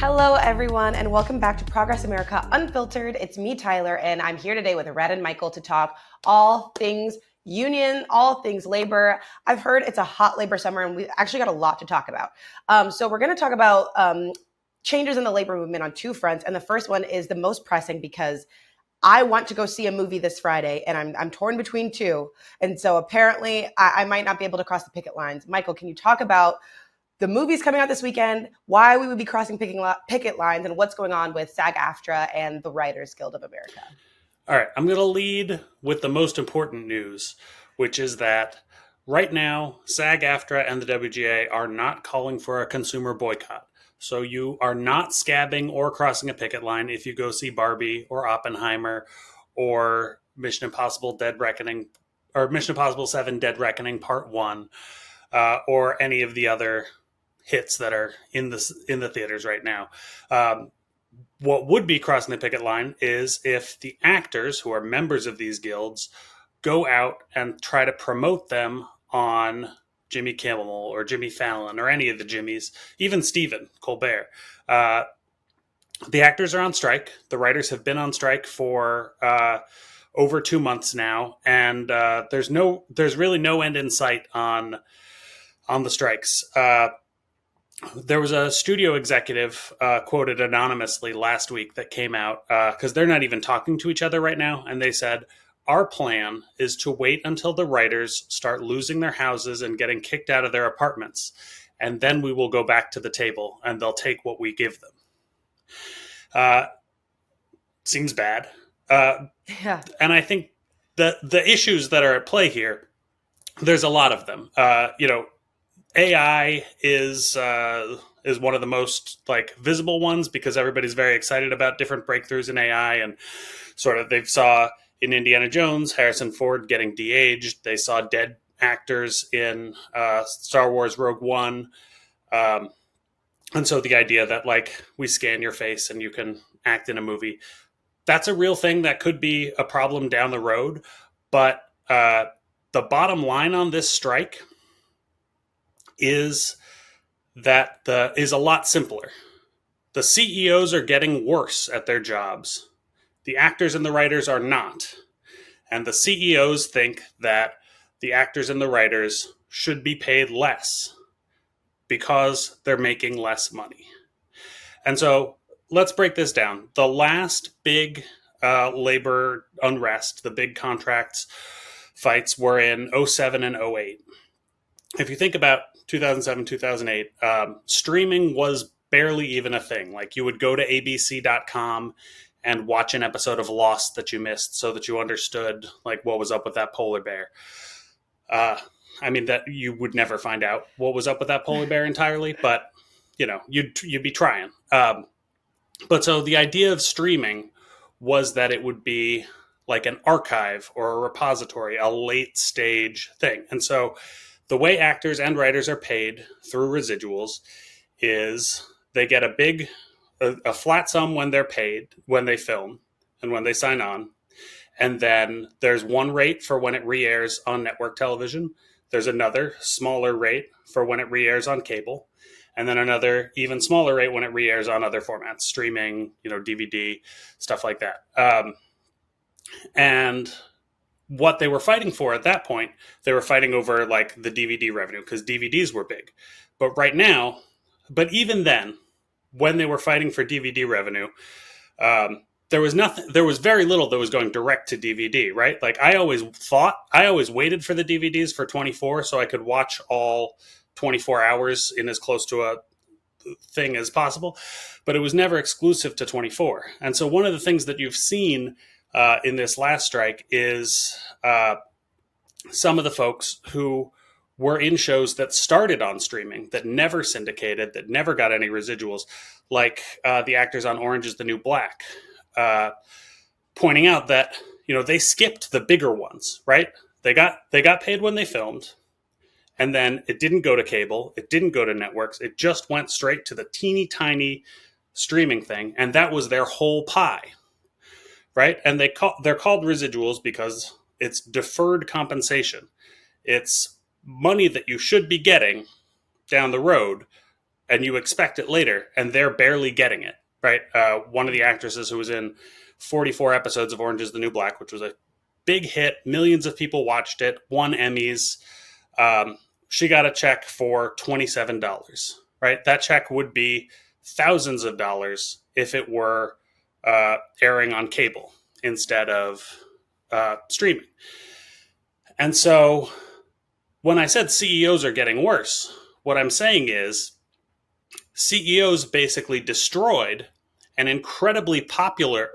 Hello, everyone, and welcome back to Progress America Unfiltered. It's me, Tyler, and I'm here today with Rhett and Michael to talk all things union, all things labor. I've heard it's a hot labor summer, and we've actually got a lot to talk about. So we're going to talk about changes in the labor movement on two fronts, and the first one is the most pressing because I want to go see a movie this Friday, and I'm torn between two. And so apparently, I might not be able to cross the picket lines. Michael, can you talk about the movies coming out this weekend, why we would be crossing picket lines, and what's going on with SAG-AFTRA and the Writers Guild of America? All right, I'm going to lead with the most important news, which is that right now, SAG-AFTRA and the WGA are not calling for a consumer boycott. So you are not scabbing or crossing a picket line if you go see Barbie or Oppenheimer or Mission Impossible Dead Reckoning or Mission Impossible 7 Dead Reckoning Part 1 or any of the other hits that are in the theaters right now. What would be crossing the picket line is if the actors who are members of these guilds go out and try to promote them on Jimmy Kimmel or Jimmy Fallon or any of the Jimmys, even Stephen Colbert. The actors are on strike. The writers have been on strike for over 2 months now, and there's really no end in sight on the strikes. There was a studio executive quoted anonymously last week that came out because they're not even talking to each other right now. And they said, our plan is to wait until the writers start losing their houses and getting kicked out of their apartments. And then we will go back to the table and they'll take what we give them. Seems bad. Yeah. And I think the issues that are at play here, there's a lot of them. AI is one of the most visible ones because everybody's very excited about different breakthroughs in AI, and sort of they saw in Indiana Jones Harrison Ford getting de-aged. They saw dead actors in Star Wars Rogue One, and so the idea that we scan your face and you can act in a movie, that's a real thing that could be a problem down the road. But the bottom line on this strike is that is a lot simpler. The CEOs are getting worse at their jobs. The actors and the writers are not. And the CEOs think that the actors and the writers should be paid less because they're making less money. And so let's break this down. The last big labor unrest, the big contracts fights were in 07 and 08. If you think about 2007, 2008, streaming was barely even a thing. You would go to abc.com and watch an episode of Lost that you missed so that you understood what was up with that polar bear. That you would never find out what was up with that polar bear entirely, but you'd be trying. But so the idea of streaming was that it would be like an archive or a repository, a late stage thing. And so the way actors and writers are paid through residuals is they get a flat sum when they're paid, when they film and when they sign on. And then there's one rate for when it re-airs on network television. There's another smaller rate for when it re-airs on cable. And then another even smaller rate when it re-airs on other formats, streaming, DVD, stuff like that. And what they were fighting for at that point, they were fighting over the DVD revenue because DVDs were big. But right now, but even then, when they were fighting for DVD revenue, there was very little that was going direct to DVD, right? I always waited for the DVDs for 24 so I could watch all 24 hours in as close to a thing as possible, but it was never exclusive to 24. And so one of the things that you've seen in this last strike is some of the folks who were in shows that started on streaming, that never syndicated, that never got any residuals, the actors on Orange is the New Black, pointing out that they skipped the bigger ones, right? They got paid when they filmed, and then it didn't go to cable, it didn't go to networks, it just went straight to the teeny tiny streaming thing, and that was their whole pie. Right? And they're called residuals because it's deferred compensation. It's money that you should be getting down the road, and you expect it later, and they're barely getting it, right? One of the actresses who was in 44 episodes of Orange is the New Black, which was a big hit, millions of people watched it, won Emmys. She got a check for $27, right? That check would be thousands of dollars if it were airing on cable instead of streaming. And so when I said CEOs are getting worse, what I'm saying is CEOs basically destroyed an incredibly popular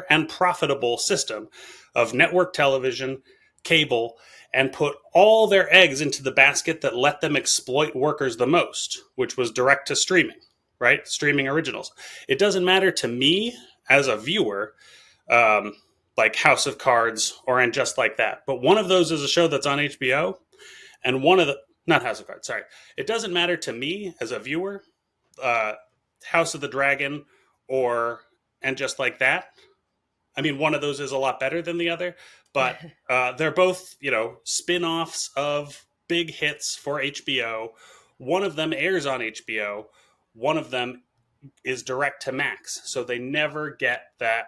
and profitable system of network television, cable, and put all their eggs into the basket that let them exploit workers the most, which was direct to streaming, right? Streaming originals. It doesn't matter to me as a viewer, like House of Cards or And Just Like That, but one of those is a show that's on HBO, and one of the not House of Cards, sorry. It doesn't matter to me as a viewer, uh, House of the Dragon or And Just Like That. I mean, one of those is a lot better than the other, but they're both, spin-offs of big hits for HBO. One of them airs on HBO. One of them is direct to Max, so they never get that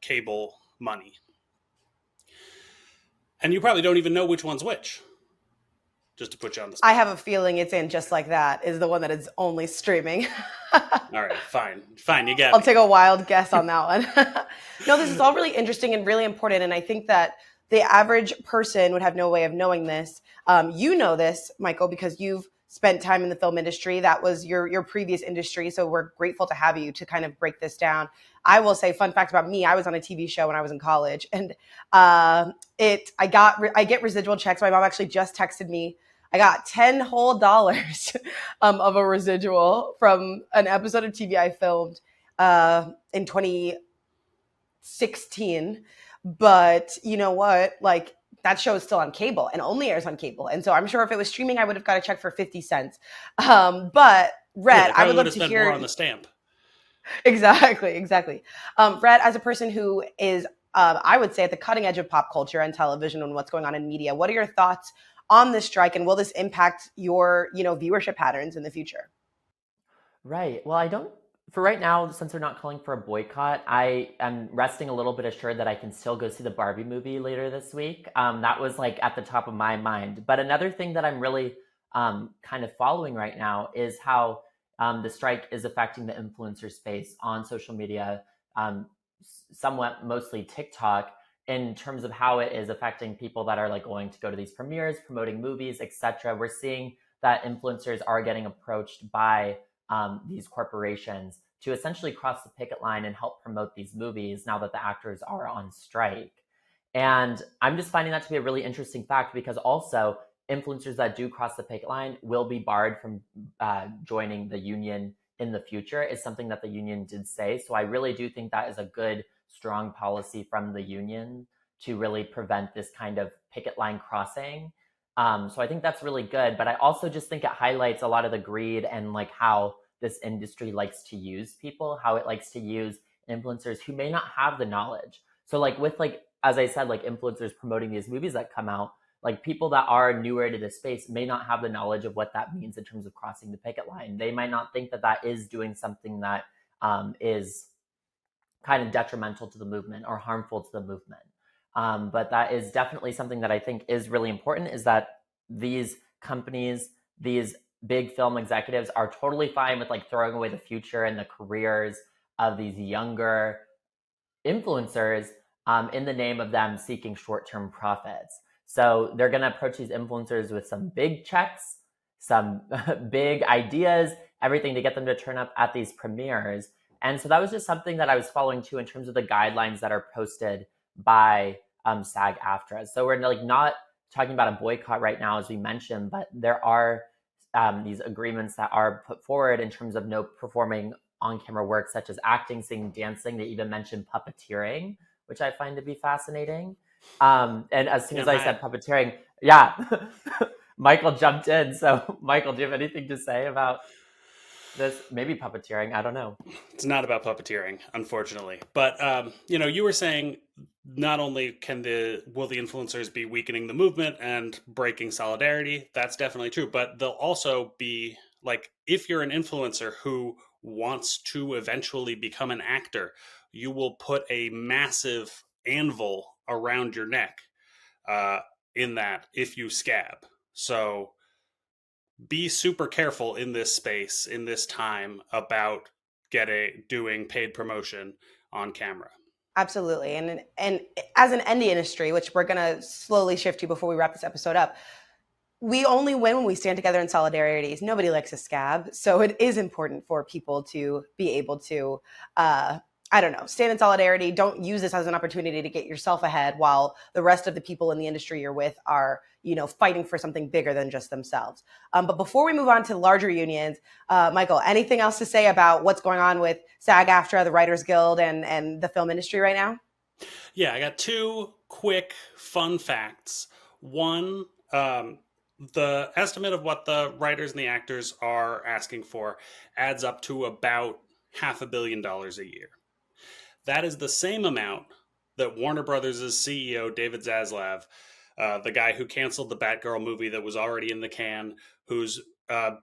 cable money. And you probably don't even know which one's which. Just to put you on the spot. I have a feeling it's in Just Like That is the one that is only streaming. All right, fine, you get I'll me. take a wild guess on that one. No, this is all really interesting and really important. And I think that the average person would have no way of knowing this. You know this, Michael, because you've spent time in the film industry. That was your previous industry. So we're grateful to have you to kind of break this down. I will say, fun fact about me, I was on a TV show when I was in college, and I get residual checks. My mom actually just texted me. I got $10 whole of a residual from an episode of TV I filmed in 2016. But you know what? Like, that show is still on cable and only airs on cable. And so I'm sure if it was streaming, I would have got a check for 50 cents. But Rhett, I would love to hear more on the stamp. Exactly. Rhett, as a person who is, I would say, at the cutting edge of pop culture and television and what's going on in media, what are your thoughts on this strike, and will this impact your, viewership patterns in the future? Right. Well, I don't, for right now, since they're not calling for a boycott, I am resting a little bit assured that I can still go see the Barbie movie later this week. That was like at the top of my mind. But another thing that I'm really kind of following right now is how the strike is affecting the influencer space on social media, somewhat mostly TikTok, in terms of how it is affecting people that are like going to go to these premieres, promoting movies, etc. We're seeing that influencers are getting approached by these corporations to essentially cross the picket line and help promote these movies now that the actors are on strike. And I'm just finding that to be a really interesting fact, because also influencers that do cross the picket line will be barred from joining the union in the future, is something that the union did say. So I really do think that is a good, strong policy from the union to really prevent this kind of picket line crossing. So I think that's really good. But I also just think it highlights a lot of the greed and like how this industry likes to use people, how it likes to use influencers who may not have the knowledge. So like with like, as I said, like influencers promoting these movies that come out, like people that are newer to this space may not have the knowledge of what that means in terms of crossing the picket line. They might not think that that is doing something that is kind of detrimental to the movement or harmful to the movement. But that is definitely something that I think is really important, is that these companies, these big film executives are totally fine with like throwing away the future and the careers of these younger influencers in the name of them seeking short-term profits. So they're going to approach these influencers with some big checks, some big ideas, everything to get them to turn up at these premieres. And so that was just something that I was following too in terms of the guidelines that are posted by SAG-AFTRA. So we're like not talking about a boycott right now, as we mentioned, but there are these agreements that are put forward in terms of no performing on-camera work such as acting, singing, dancing. They even mentioned puppeteering, which I find to be fascinating. And as soon as I said puppeteering, yeah, Michael jumped in. So Michael, do you have anything to say about this? Maybe puppeteering, I don't know. It's not about puppeteering, unfortunately. But you were saying not only will the influencers be weakening the movement and breaking solidarity, that's definitely true, but they'll also be Like, if you're an influencer who wants to eventually become an actor, you will put a massive anvil around your neck uh, in that if you scab. So be super careful in this space, in this time, about doing paid promotion on camera. Absolutely. And as an indie industry, which we're going to slowly shift to before we wrap this episode up, we only win when we stand together in solidarity. Nobody likes a scab. So it is important for people to be able to, I don't know, stand in solidarity. Don't use this as an opportunity to get yourself ahead while the rest of the people in the industry you're with are, fighting for something bigger than just themselves. But before we move on to larger unions, Michael, anything else to say about what's going on with SAG-AFTRA, the Writers Guild, and the film industry right now? Yeah, I got two quick fun facts. One, the estimate of what the writers and the actors are asking for adds up to about $500 million a year. That is the same amount that Warner Brothers' CEO, David Zaslav, the guy who canceled the Batgirl movie that was already in the can, whose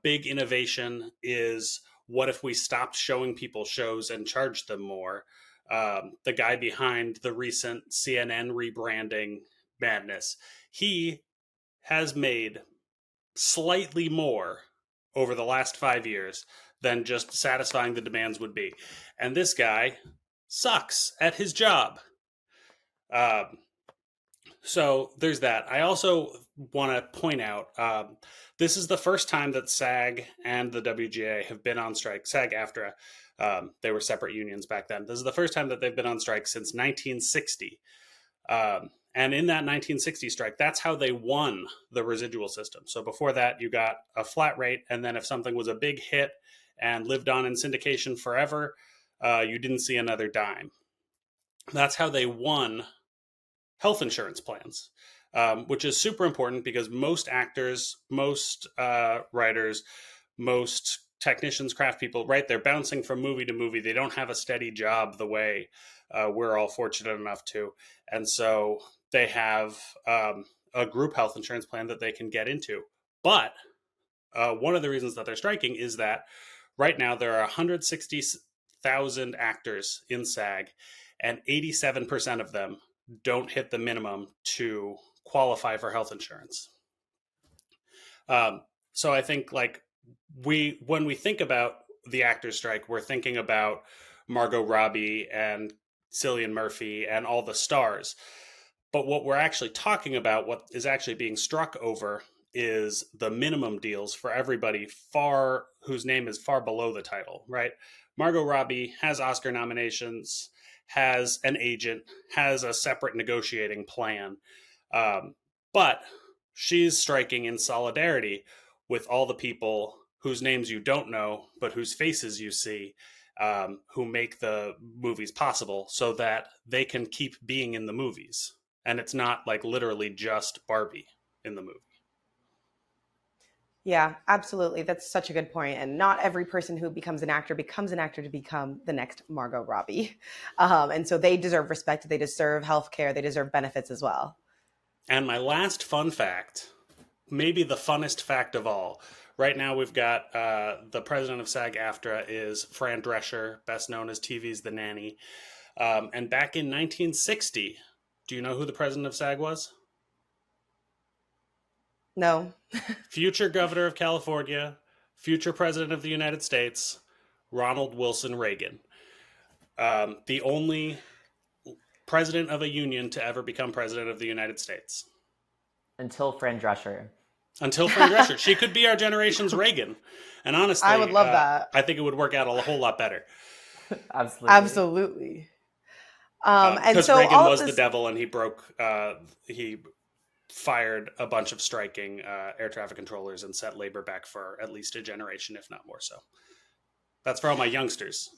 big innovation is what if we stopped showing people shows and charged them more? The guy behind the recent CNN rebranding madness, he has made slightly more over the last 5 years than just satisfying the demands would be. And this guy sucks at his job. Um, so there's that. I also want to point out this is the first time that SAG and the WGA have been on strike. SAG-AFTRA, they were separate unions back then. This is the first time that they've been on strike since 1960. And in that 1960 strike, that's how they won the residual system. So before that, you got a flat rate, and then if something was a big hit and lived on in syndication forever, you didn't see another dime. That's how they won health insurance plans, which is super important because most actors, most writers, most technicians, craft people, right? They're bouncing from movie to movie. They don't have a steady job the way we're all fortunate enough to. And so they have a group health insurance plan that they can get into. But one of the reasons that they're striking is that right now there are 160,000 actors in SAG, and 87% of them don't hit the minimum to qualify for health insurance. So I think when we think about the actors strike, we're thinking about Margot Robbie and Cillian Murphy and all the stars. But what we're actually talking about, what is actually being struck over, is the minimum deals for everybody whose name is far below the title, right? Margot Robbie has Oscar nominations, has an agent, has a separate negotiating plan. But she's striking in solidarity with all the people whose names you don't know, but whose faces you see, who make the movies possible so that they can keep being in the movies. And it's not like literally just Barbie in the movie. Yeah, absolutely. That's such a good point. And not every person who becomes an actor to become the next Margot Robbie. And so they deserve respect. They deserve healthcare. They deserve benefits as well. And my last fun fact, maybe the funnest fact of all. Right now we've got the president of SAG-AFTRA is Fran Drescher, best known as TV's The Nanny. And back in 1960, do you know who the president of SAG was? No. Future governor of California, future president of the United States, Ronald Wilson Reagan. The only president of a union to ever become president of the United States. Until Fran Drescher. Until Fran Drescher. She could be our generation's Reagan. And honestly, I would love that. I think it would work out a whole lot better. Absolutely. And because so Reagan was the devil, and he fired a bunch of striking air traffic controllers and set labor back for at least a generation, if not more so. That's for all my youngsters.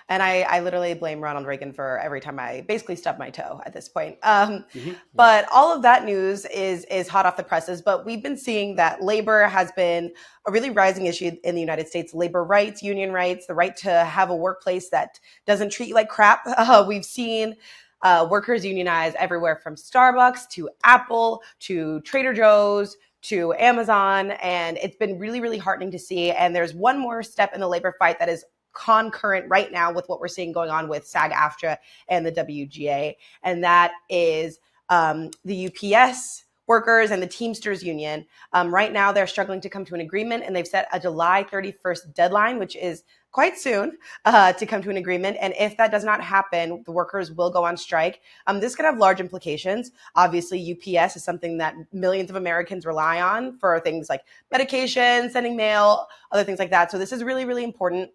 And I literally blame Ronald Reagan for every time I basically stub my toe at this point. Mm-hmm. But all of that news is hot off the presses. But we've been seeing that labor has been a really rising issue in the United States. Labor rights, union rights, the right to have a workplace that doesn't treat you like crap. We've seen workers unionize everywhere from Starbucks to Apple to Trader Joe's to Amazon. And it's been really, really heartening to see. And there's one more step in the labor fight that is concurrent right now with what we're seeing going on with SAG-AFTRA and the WGA. And that is the UPS workers and the Teamsters union. Right now, they're struggling to come to an agreement, and they've set a July 31st deadline, which is quite soon, to come to an agreement. And if that does not happen, the workers will go on strike. This could have large implications. Obviously, UPS is something that millions of Americans rely on for things like medication, sending mail, other things like that. So this is really, really important.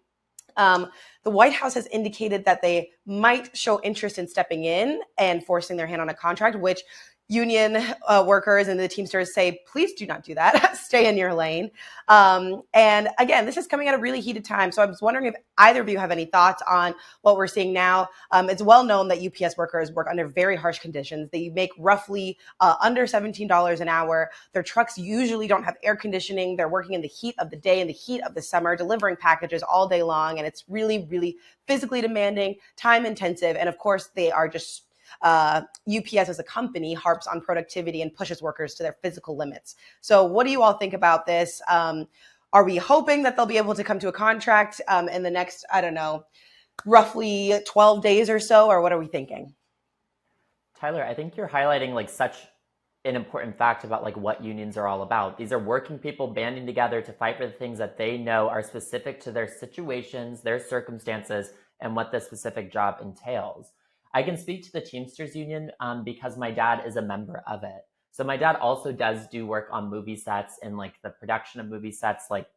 The White House has indicated that they might show interest in stepping in and forcing their hand on a contract, which union workers and the Teamsters say, please do not do that. Stay in your lane. And again, this is coming at a really heated time. So I was wondering if either of you have any thoughts on what we're seeing now. It's well known that UPS workers work under very harsh conditions. They make roughly under $17 an hour. Their trucks usually don't have air conditioning. They're working in the heat of the day, in the heat of the summer, delivering packages all day long. And it's really, really physically demanding, time intensive. And of course, they are just UPS as a company harps on productivity and pushes workers to their physical limits. So what do you all think about this? Are we hoping that they'll be able to come to a contract in the next, I don't know, roughly 12 days or so, or what are we thinking? Tyler, I think you're highlighting like such an important fact about like what unions are all about. These are working people banding together to fight for the things that they know are specific to their situations, their circumstances, and what the specific job entails. I can speak to the Teamsters Union because my dad is a member of it. So my dad also does do work on movie sets and like the production of movie sets, like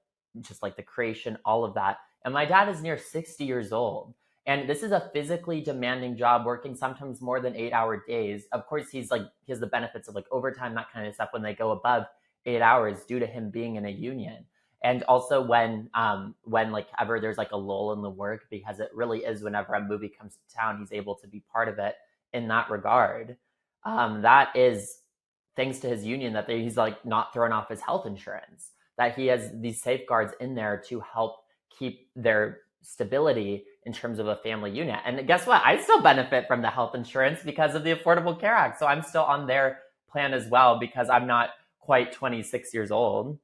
just like the creation, all of that. And my dad is near 60 years old. And this is a physically demanding job, working sometimes more than 8-hour days. Of course, he has the benefits of like overtime, that kind of stuff when they go above 8 hours due to him being in a union. And also when like ever there's like a lull in the work, because it really is whenever a movie comes to town, he's able to be part of it in that regard. That is thanks to his union that he's like not throwing off his health insurance, that he has these safeguards in there to help keep their stability in terms of a family unit. And guess what? I still benefit from the health insurance because of the Affordable Care Act. So I'm still on their plan as well because I'm not quite 26 years old.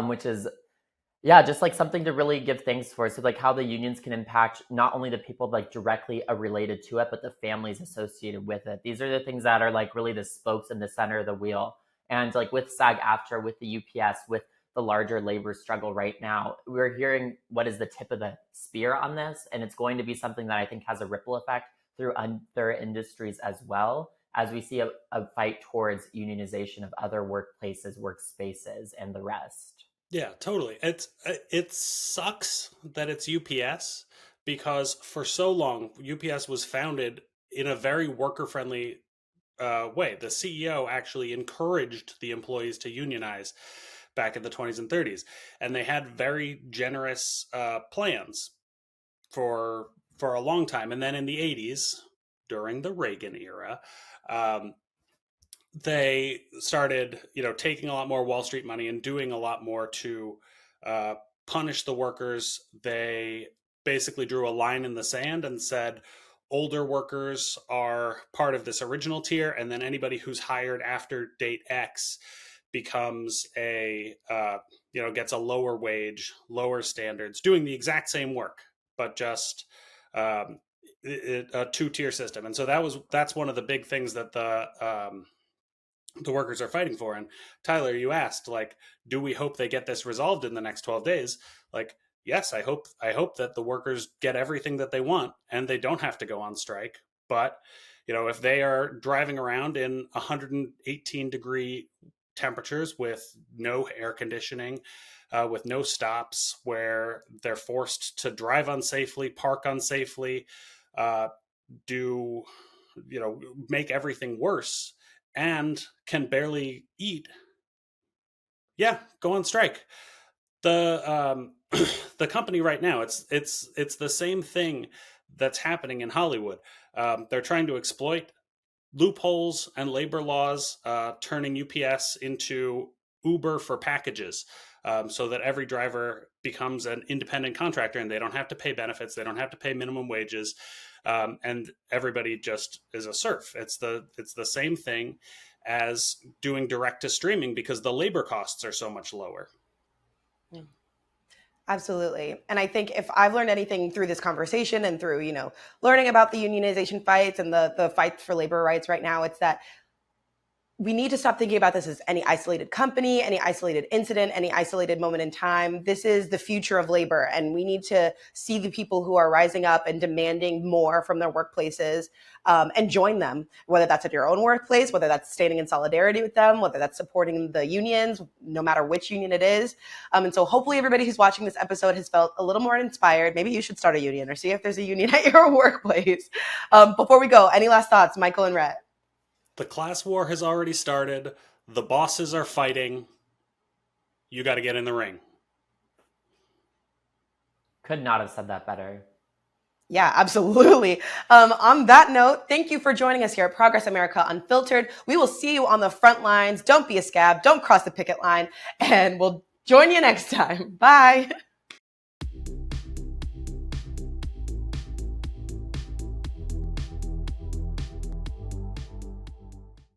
Which is, yeah, just like something to really give thanks for. So like how the unions can impact not only the people like directly related to it, but the families associated with it. These are the things that are like really the spokes in the center of the wheel. And like with SAG-AFTRA, with the UPS, with the larger labor struggle right now, we're hearing what is the tip of the spear on this. And it's going to be something that I think has a ripple effect through other industries as well, as we see a fight towards unionization of other workplaces, workspaces, and the rest. Yeah, totally. It sucks that it's UPS because for so long UPS was founded in a very worker-friendly way. The CEO actually encouraged the employees to unionize back in the 20s and 30s, and they had very generous plans for a long time. And then in the 80s, during the Reagan era, they started, taking a lot more Wall Street money and doing a lot more to punish the workers. They basically drew a line in the sand and said, older workers are part of this original tier, and then anybody who's hired after date X becomes gets a lower wage, lower standards, doing the exact same work, but just a two-tier system. And so that's one of the big things that the workers are fighting for. And Tyler, you asked, like, do we hope they get this resolved in the next 12 days? Like, yes, I hope that the workers get everything that they want and they don't have to go on strike. But, if they are driving around in 118-degree temperatures with no air conditioning, with no stops, where they're forced to drive unsafely, park unsafely, make everything worse, and can barely eat, yeah, go on strike. The the company right now, it's the same thing that's happening in Hollywood. They're trying to exploit loopholes and labor laws, turning UPS into Uber for packages, so that every driver becomes an independent contractor and they don't have to pay benefits, they don't have to pay minimum wages, and everybody just is a serf. It's the same thing. as doing direct to streaming because the labor costs are so much lower. Absolutely. And I think if I've learned anything through this conversation and through, learning about the unionization fights and the fight for labor rights right now, it's that we need to stop thinking about this as any isolated company, any isolated incident, any isolated moment in time. This is the future of labor, and we need to see the people who are rising up and demanding more from their workplaces and join them, whether that's at your own workplace, whether that's standing in solidarity with them, whether that's supporting the unions, no matter which union it is. And so hopefully everybody who's watching this episode has felt a little more inspired. Maybe you should start a union or see if there's a union at your workplace. Before we go, any last thoughts, Michael and Rhett? The class war has already started. The bosses are fighting. You got to get in the ring. Could not have said that better. Yeah, absolutely. On that note, thank you for joining us here at Progress America Unfiltered. We will see you on the front lines. Don't be a scab. Don't cross the picket line. And we'll join you next time. Bye.